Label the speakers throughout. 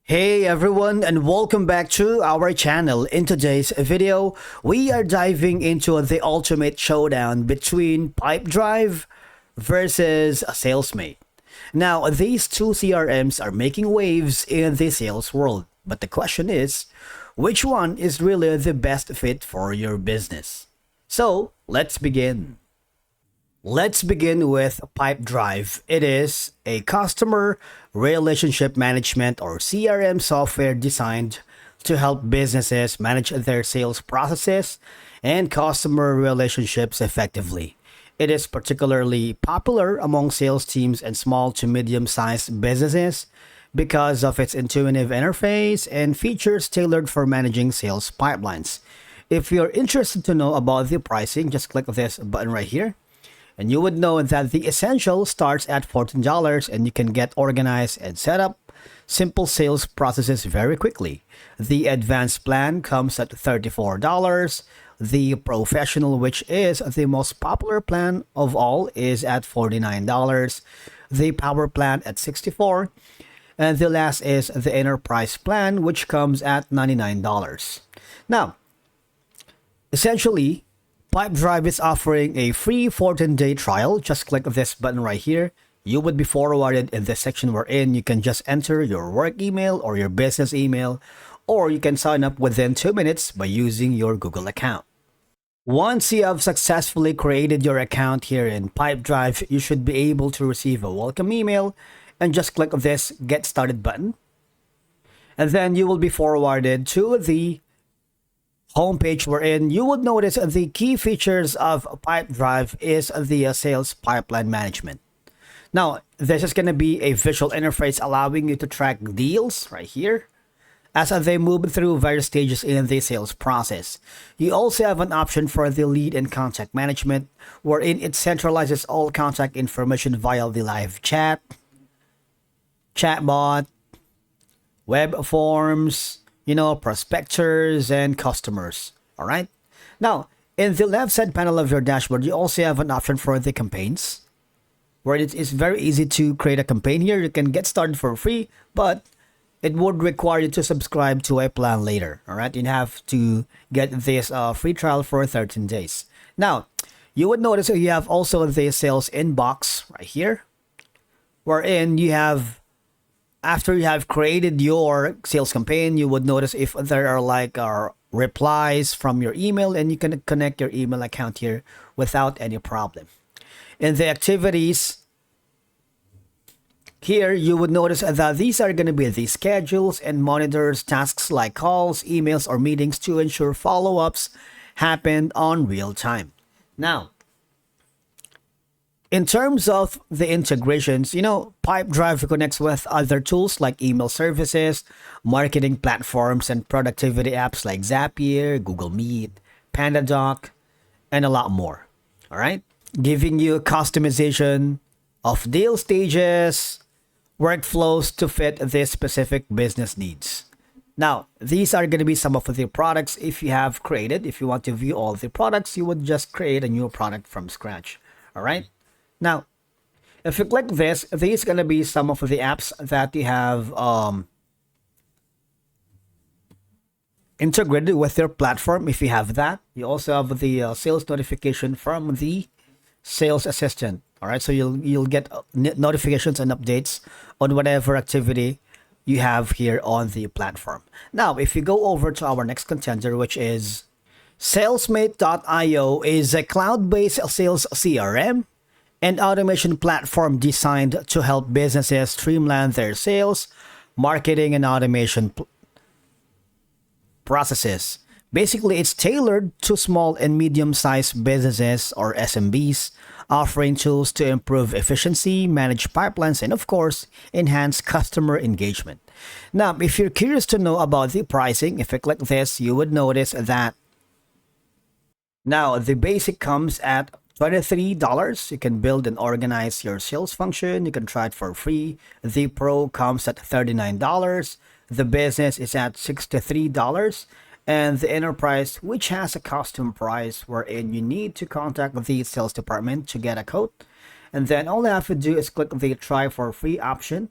Speaker 1: Hey everyone, and welcome back to our channel. In today's video, we are diving into the ultimate showdown between Pipedrive versus Salesmate. Now, these two CRMs are making waves in the sales world, but the question is, which one is really the best fit for your business? So, let's begin. Let's begin with Pipedrive. It is a customer relationship management or CRM software designed to help businesses manage their sales processes and customer relationships effectively. It is particularly popular among sales teams and small to medium sized businesses because of its intuitive interface and features tailored for managing sales pipelines. If you're interested to know about the pricing, just click this button right here and you would know that the essential starts at $14 and you can get organized and set up simple sales processes very quickly. The advanced plan comes at $34. The professional, which is the most popular plan of all, is at $49. The power plan at $64. And the last is the enterprise plan, which comes at $99. Now, essentially, Pipedrive is offering a free 14-day trial. Just click this button right here. You would be forwarded in this section wherein you can just enter your work email or your business email, or you can sign up within 2 minutes by using your Google account. Once you have successfully created your account here in Pipedrive, you should be able to receive a welcome email and just click this Get Started button. And then you will be forwarded to the homepage wherein you would notice the key features of Pipedrive is the sales pipeline management. Now, this is going to be a visual interface allowing you to track deals right here as they move through various stages in the sales process. You also have an option for the lead and contact management wherein it centralizes all contact information via the live chat, chatbot, web forms, prospectors and customers. All right. Now, in the left side panel of your dashboard, you also have an option for the campaigns, where it is very easy to create a campaign here. You can get started for free, but it would require you to subscribe to a plan later. All right. You have to get this free trial for 13 days. Now, you would notice you have also the sales inbox right here, wherein you have, after you have created your sales campaign, you would notice if there are replies from your email, and you can connect your email account here without any problem. In the activities here, you would notice that these are going to be the schedules and monitors tasks like calls, emails, or meetings to ensure follow-ups happen on real time. Now, in terms of the integrations, Pipedrive connects with other tools like email services, marketing platforms, and productivity apps like Zapier, Google Meet, PandaDoc, and a lot more. All right? Giving you customization of deal stages, workflows to fit the specific business needs. Now, these are going to be some of the products if you have created. If you want to view all the products, you would just create a new product from scratch. All right? Now, if you click this, these are going to be some of the apps that you have integrated with your platform. If you have that, you also have the sales notification from the sales assistant. All right, so you'll get notifications and updates on whatever activity you have here on the platform. Now, if you go over to our next contender, which is Salesmate.io, is a cloud-based sales CRM and automation platform designed to help businesses streamline their sales, marketing, and automation processes. Basically, it's tailored to small and medium-sized businesses or SMBs, offering tools to improve efficiency, manage pipelines, and of course, enhance customer engagement. Now, if you're curious to know about the pricing, if you click this, you would notice that now the basic comes at $23. You can build and organize your sales function. You can try it for free. The Pro comes at $39. The Business is at $63. And the Enterprise, which has a custom price wherein you need to contact the sales department to get a quote. And then all you have to do is click the Try for Free option.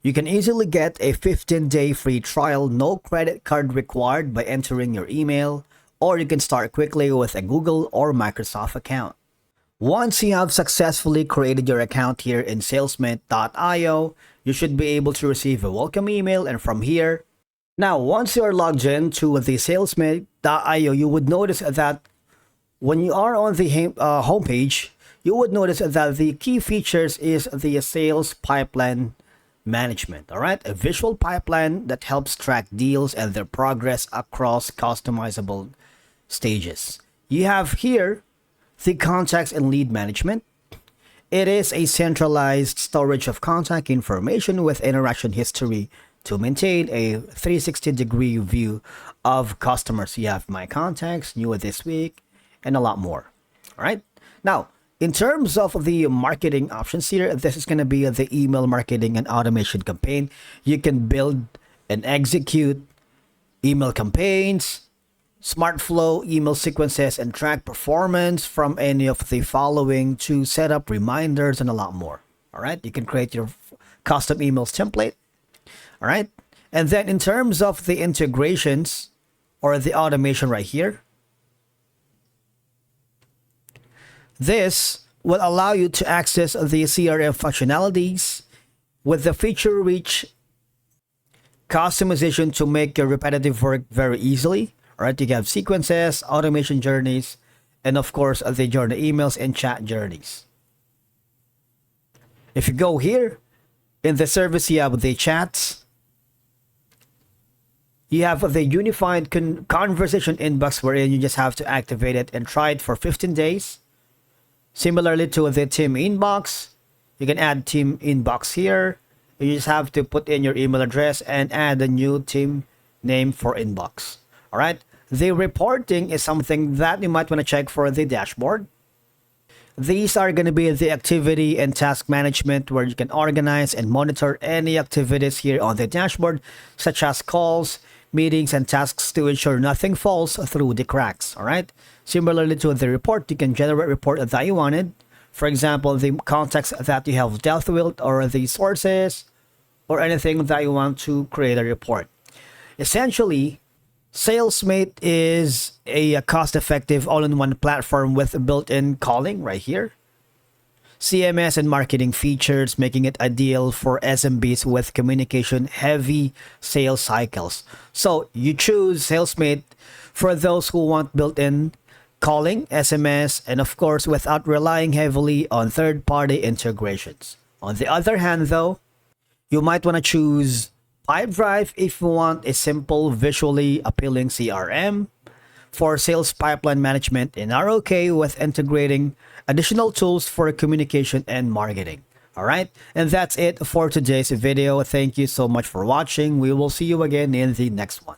Speaker 1: You can easily get a 15-day free trial, no credit card required by entering your email, or you can start quickly with a Google or Microsoft account. Once you have successfully created your account here in salesmate.io, you should be able to receive a welcome email, and from here, now once you are logged in to the salesmate.io, you would notice that when you are on the homepage, you would notice that the key features is the sales pipeline management. All right, a visual pipeline that helps track deals and their progress across customizable stages. You have here the contacts and lead management. It is a centralized storage of contact information with interaction history to maintain a 360-degree view of customers. You have my contacts, new this week, and a lot more. All right. Now, in terms of the marketing options here, this is going to be the email marketing and automation campaign. You can build and execute email campaigns, smart flow email sequences, and track performance from any of the following to set up reminders and a lot more. All right. You can create your custom emails template. All right. And then in terms of the integrations or the automation right here, this will allow you to access the CRM functionalities with the feature-rich customization to make your repetitive work very easily. All right, you have sequences, automation journeys, and of course, the journey emails and chat journeys. If you go here, in the service, you have the chats. You have the unified conversation inbox wherein you just have to activate it and try it for 15 days. Similarly to the team inbox, you can add team inbox here. You just have to put in your email address and add a new team name for inbox. All right. The reporting is something that you might want to check for the dashboard. These are going to be the activity and task management where you can organize and monitor any activities here on the dashboard, such as calls, meetings, and tasks to ensure nothing falls through the cracks. All right. Similarly to the report, you can generate a report that you wanted. For example, the contacts that you have dealt with or the sources or anything that you want to create a report. Essentially, Salesmate is a cost-effective all-in-one platform with built-in calling right here, CMS and marketing features, making it ideal for SMBs with communication-heavy sales cycles. So you choose Salesmate for those who want built-in calling, SMS, and of course without relying heavily on third-party integrations. On the other hand though, you might want to choose Pipedrive if you want a simple, visually appealing CRM for sales pipeline management and are okay with integrating additional tools for communication and marketing. All right, and that's it for today's video. Thank you so much for watching. We will see you again in the next one.